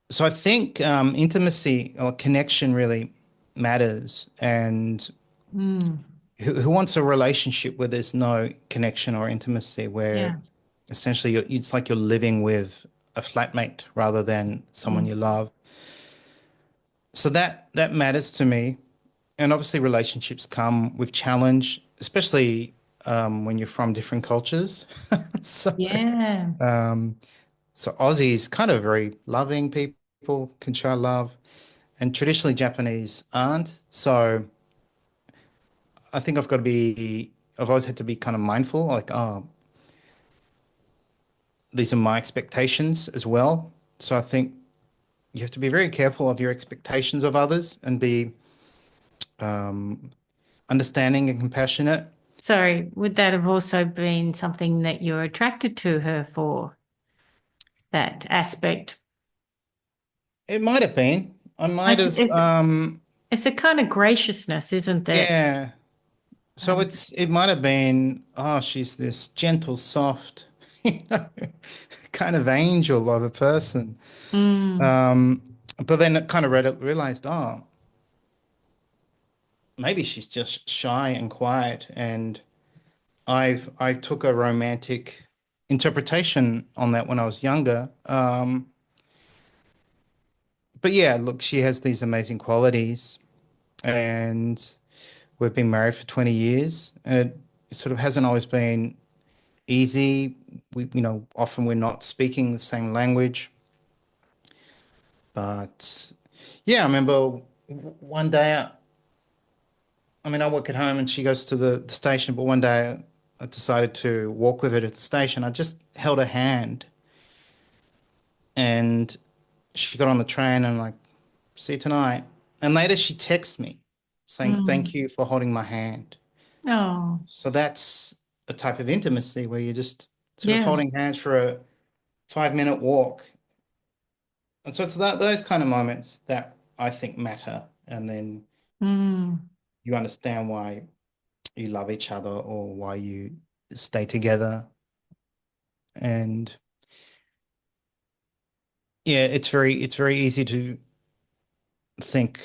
So I think intimacy or connection really matters. And
Mm.
Who wants a relationship where there's no connection or intimacy, where
Yeah.
essentially it's like you're living with a flatmate rather than someone
Mm.
you love. So that matters to me. And obviously, relationships come with challenge, especially when you're from different cultures. So,
Yeah.
um, so Aussies kind of very loving people, can show love, and traditionally Japanese aren't. So I think I've always had to be kind of mindful, like, oh, these are my expectations as well. So I think you have to be very careful of your expectations of others and be um, understanding and compassionate.
Sorry, would that have also been something that you're attracted to her for, that aspect?
It might have been. I might
Like
have,
it's a kind of graciousness, isn't there?
yeah. So
Um,
it might have been, oh, she's this gentle, soft, you know, kind of angel of a person.
mm,
Um, but then it kind of realized, oh, maybe she's just shy and quiet, and I took a romantic interpretation on that when I was younger. But yeah, look, she has these amazing qualities, and we've been married for 20 years, and it sort of hasn't always been easy. Often we're not speaking the same language, but yeah, I remember one day, I mean, I work at home and she goes to the station, but one day I decided to walk with her to the station. I just held her hand and she got on the train and like, see you tonight. And later she texted me saying, thank
mm.
you for holding my hand.
Oh,
So that's a type of intimacy where you're just sort of
yeah.
holding hands for a 5-minute walk. And so it's those kind of moments that I think matter. And then
Mm,
you understand why you love each other or why you stay together. And yeah, it's very easy to think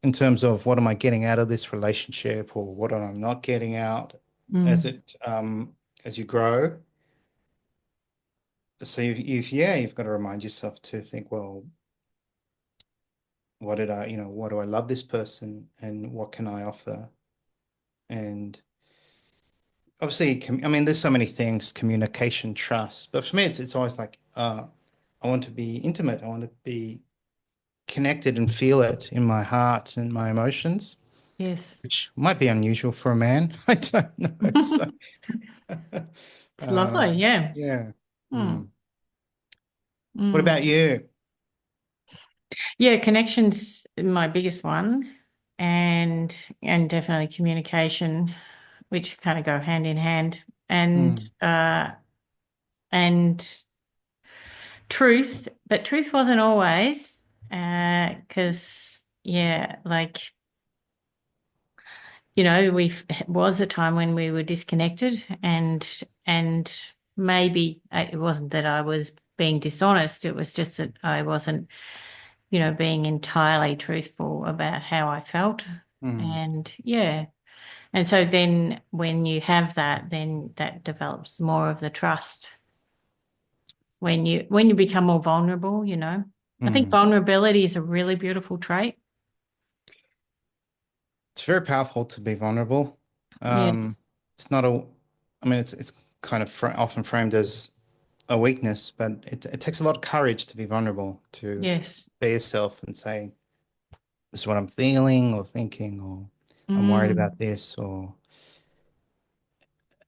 in terms of what am I getting out of this relationship or what am I not getting out as
mm.
it as you grow. So you've got to remind yourself to think, well, what do I love this person and what can I offer? And obviously, I mean, there's so many things, communication, trust, but for me, it's always like, I want to be intimate. I want to be connected and feel it in my heart and my emotions,
Yes.
which might be unusual for a man. I don't know. So,
It's lovely, yeah.
yeah.
Mm,
Hmm. What
mm.
about you?
Yeah, connection's my biggest one, and definitely communication, which kind of go hand in hand, and
Hmm.
and truth, but truth wasn't always, because yeah, like we was a time when we were disconnected, and maybe it wasn't that I was being dishonest, it was just that I wasn't being entirely truthful about how I felt.
Hmm.
And yeah. And so then when you have that, then that develops more of the trust when you become more vulnerable. I think
Hmm.
vulnerability is a really beautiful trait.
It's very powerful to be vulnerable.
Yes.
It's not a, I mean, it's kind of often framed as a weakness, but it takes a lot of courage to be vulnerable, to
Yes.
be yourself and say, this is what I'm feeling or thinking, or I'm worried
Mm,
about this, and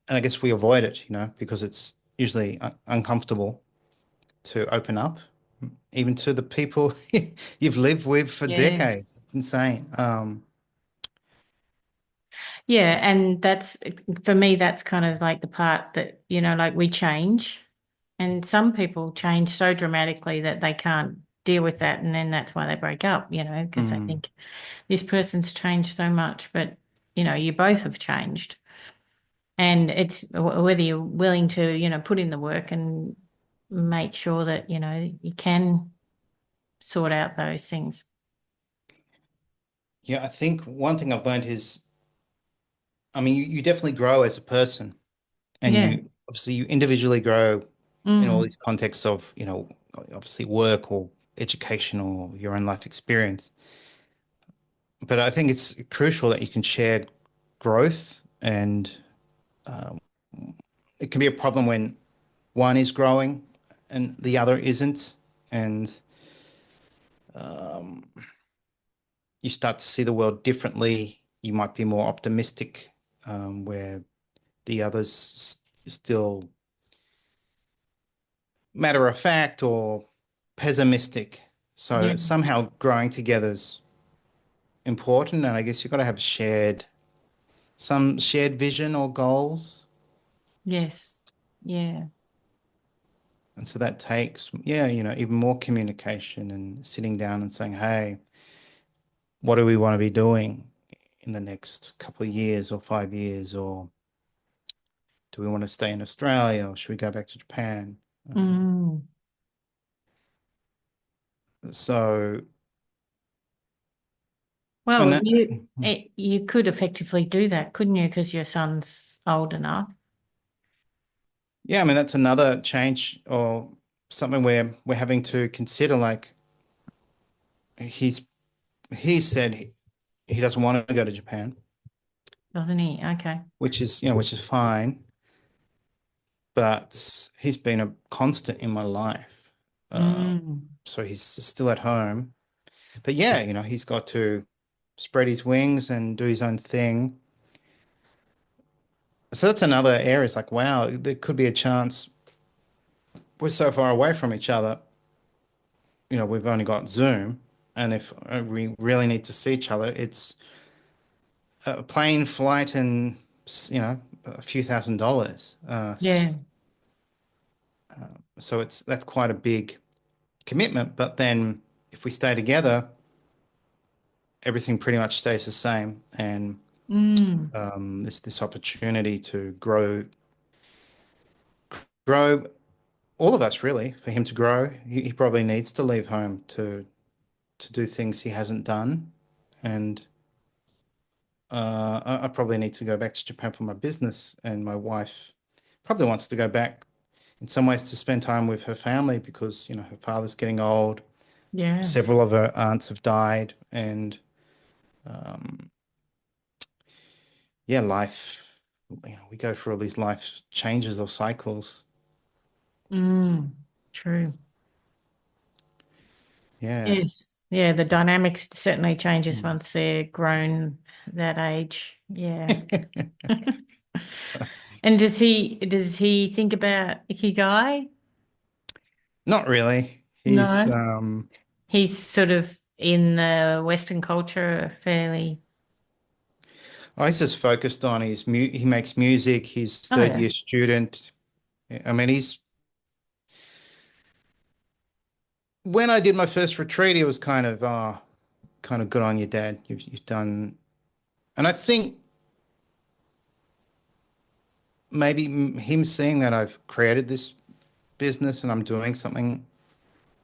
I guess we avoid it, because it's usually uncomfortable to open up, even to the people you've lived with for
yeah.
decades. It's insane.
Yeah. And that's for me, that's kind of like the part that, like we change. And some people change so dramatically that they can't deal with that. And then that's why they break up, because they
Mm,
think this person's changed so much, but you both have changed. And it's whether you're willing to, put in the work and make sure that, you can sort out those things.
yeah, I think one thing I've learned is I mean, you definitely grow as a person, and
Yeah.
you obviously you individually grow in all
Mm.
these contexts of, obviously work or education or your own life experience. But I think it's crucial that you can share growth, and um, it can be a problem when one is growing and the other isn't, and um, you start to see the world differently. You might be more optimistic, where the others still matter of fact or pessimistic.
Yeah.
So somehow growing together is important, and I guess you've got to have some shared vision or goals.
Yes. Yeah.
And so that takes, yeah, even more communication and sitting down and saying, hey, what do we want to be doing in the next couple of years or 5 years? Or do we want to stay in Australia or should we go back to Japan? Um,
Mm.
so, and
Well,
that,
you could effectively do that, couldn't you? Because your son's old enough,
yeah, I mean, that's another change or something where we're having to consider. Like, he's he said he doesn't want to go to Japan,
doesn't he? Okay.
which is fine, but he's been a constant in my life. Uh,
Mm.
so he's still at home. But yeah, he's got to spread his wings and do his own thing. So that's another area. It's like, wow, there could be a chance we're so far away from each other. We've only got Zoom, and if we really need to see each other, it's a plane flight and a few $1,000s.
Yeah.
So that's quite a big commitment. But then if we stay together, everything pretty much stays the same, and
Mm.
this opportunity to grow all of us really, for him to grow. He probably needs to leave home to do things he hasn't done, and I probably need to go back to Japan for my business, and my wife probably wants to go back in some ways to spend time with her family because her father's getting old.
Yeah.
Several of her aunts have died, and um, yeah, life. We go through all these life changes or cycles.
Mm. True.
Yeah.
Yes. Yeah. The dynamics certainly changes
Mm.
once they're grown that age. Yeah.
So,
And does he think about Ikigai?
not really. He's
No. He's sort of in the Western culture fairly.
he's just focused on he makes music. He's
Oh
third
yeah.
year student. I mean, when I did my first retreat, he was kind of good on you, Dad. You've done, and I think maybe him seeing that I've created this business and I'm doing something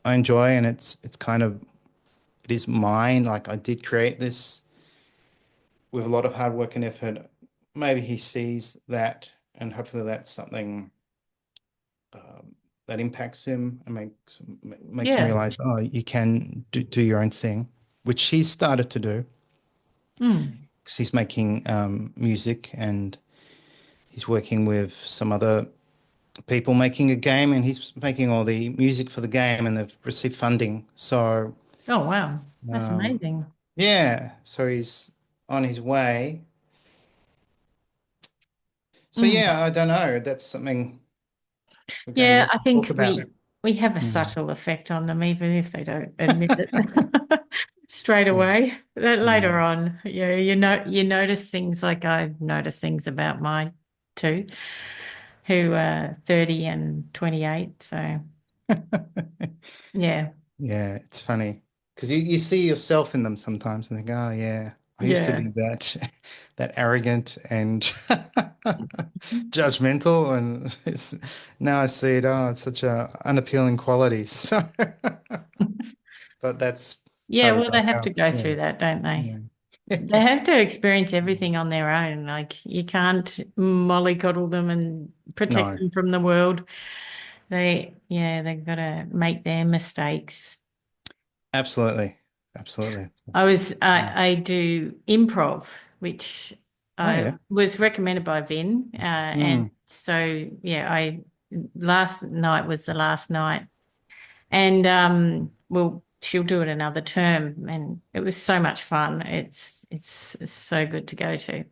I enjoy, and it's kind of it is mine. Like I did create this with a lot of hard work and effort. Maybe he sees that, and hopefully that's something um, that impacts him and makes him
Yeah.
realize, oh, you can do your own thing, which he's started to do
Mm.
because he's making music, and he's working with some other people making a game, and he's making all the music for the game, and they've received funding. So
Oh wow. That's
um,
amazing.
yeah, so he's on his way. So
Mm.
yeah, I don't know. That's something we're going to
Yeah,
have
I
to talk
think
about.
we have a
Mm.
subtle effect on them, even if they don't admit it straight
Yeah,
away. That
yeah.
later on, you notice things like I notice things about my two, who are 30 and 28. So yeah,
Yeah, it's funny because you see yourself in them sometimes and think, oh yeah, I used to
yeah,
be that that arrogant and judgmental, and now I see it. Oh, it's such a unappealing quality. So, but that's
yeah.
part of
Well, they
growing
have to
up.
go
Yeah,
through that, don't they?
yeah.
They have to experience everything on their own. Like you can't mollycoddle them and protect
No,
them from the world. They've got to make their mistakes.
absolutely. Absolutely. Mm.
I do improv, which
Oh,
I
yeah.
was recommended by Vinh. And
Mm.
so, yeah, last night was the last night. And, well, she'll do it another term. And it was so much fun. It's so good to go to.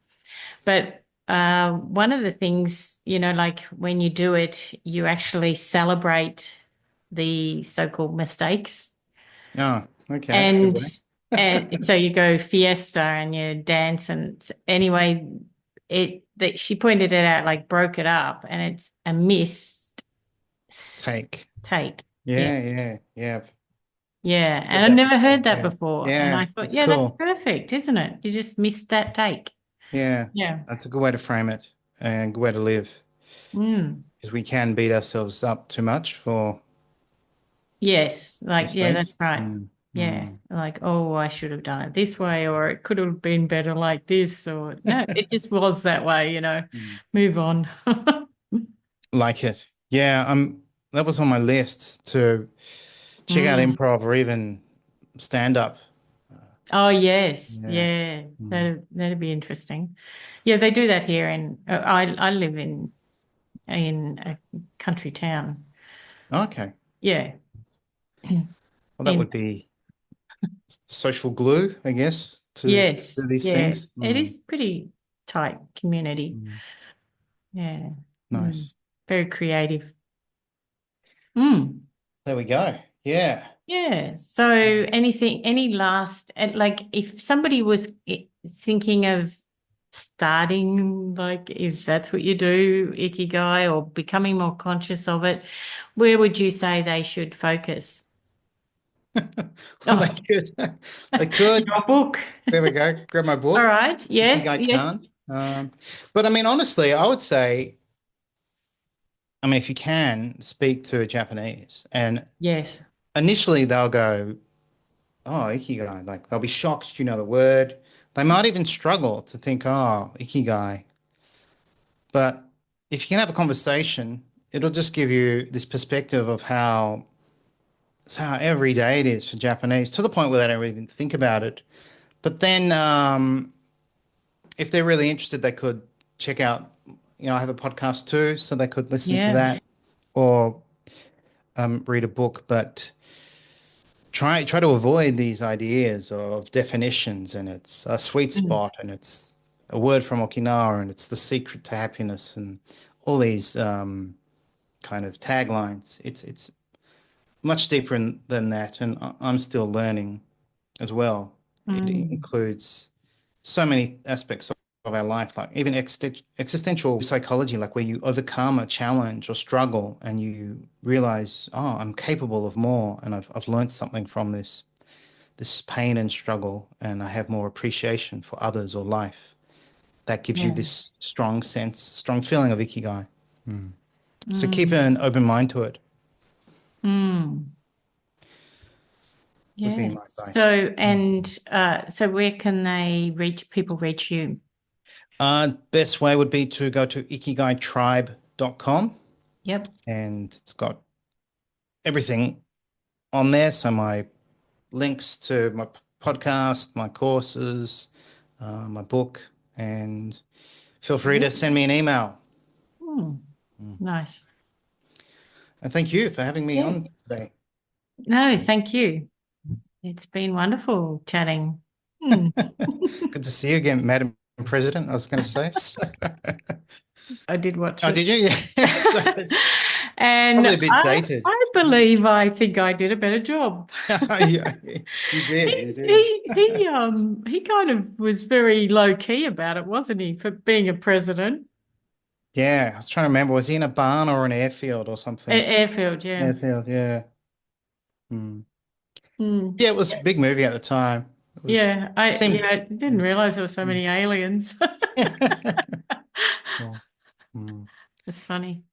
But, one of the things, like when you do it, you actually celebrate the so-called mistakes.
Oh, okay. That's a good
And
way.
and so you go fiesta and you dance and anyway, it that she pointed it out, like broke it up, and it's a missed
Take.
take. Yeah.
Yeah, yeah, yeah. I've
Yeah.
heard
And I
that
never
before.
heard that
Yeah.
before. And
Yeah,
I thought,
that's
yeah, that's
cool.
perfect, isn't it? You just missed that take.
Yeah,
Yeah.
that's a good way to frame it and good way to live.
Mm.
Because we can beat ourselves up too much for
Yes. Like, yeah, that's
mistakes.
right.
Mm,
Yeah.
mm,
Like, oh, I should have done it this way, or it could have been better like this, or no, it just was that way.
mm.
Move on.
Like it. Yeah, that was on my list to check out
Mm.
improv or even stand up.
Oh yes,
Yeah.
yeah,
Mm.
that'd be interesting. Yeah, they do that here I live in a country town.
Okay.
Yeah,
Well, that
in
would be social glue, I guess, to
yes,
do these
yeah,
things.
it
Mm,
is pretty tight community.
mm.
Yeah, mm.
Nice.
Very creative. Mm.
There we go. Yeah.
Yeah. So any last, and like if somebody was thinking of starting, like if that's what you do, Ikigai, or becoming more conscious of it, where would you say they should focus?
Well, they
Oh,
could. They could.
your book.
There we go. Grab my
All
book.
right. Yes.
Ikigai
Yes.
can. But I mean, honestly, I would say, I mean, if you can speak to a Japanese, and
Yes.
initially they'll go, "Oh, Ikigai," like they'll be shocked, you know, the word. They might even struggle to think, "Oh, Ikigai." But if you can have a conversation, it'll just give you this perspective of how every day it is for Japanese, to the point where they don't even think about it. But then, if they're really interested, they could check out, I have a podcast too, so they could listen to
Yeah.
that or read a book. But try to avoid these ideas of definitions, and it's a sweet
Mm.
spot, and it's a word from Okinawa, and it's the secret to happiness, and all these kind of taglines. It's much deeper than that, and I'm still learning as well. It
Mm.
includes so many aspects of our life, like even existential psychology, like where you overcome a challenge or struggle and you realize, oh, I'm capable of more, and I've learned something from this pain and struggle, and I have more appreciation for others or life. That gives you
Yeah.
this strong feeling of ikigai. Mm. So keep
Mm.
an open mind to it,
Mm.
would be
Yeah.
my advice.
So where can people reach you?
Best way would be to go to ikigaitribe.com,
Yep.
and it's got everything on there. So my links to my podcast, my courses, my book, and feel free to
Yeah.
send me an email.
Hmm.
Mm.
Nice.
And thank you for having me
Yeah.
on today.
No, thank you. It's been wonderful chatting. Hmm.
Good to see you again, Madam President, I was going to say.
I did watch
Oh,
it.
did you? Yeah. So it's
And
probably a bit dated.
I think I did a better job.
Yeah, you did. You
He
did.
he he kind of was very low key about it, wasn't he, for being a president?
Yeah, I was trying to remember. Was he in a barn or an airfield or something?
Airfield, yeah.
Airfield, yeah. Hmm.
Hmm.
Yeah, it was a big movie at the time. It was seemed
I didn't realize there were so
mm.
many aliens.
Cool. Mm.
It's funny.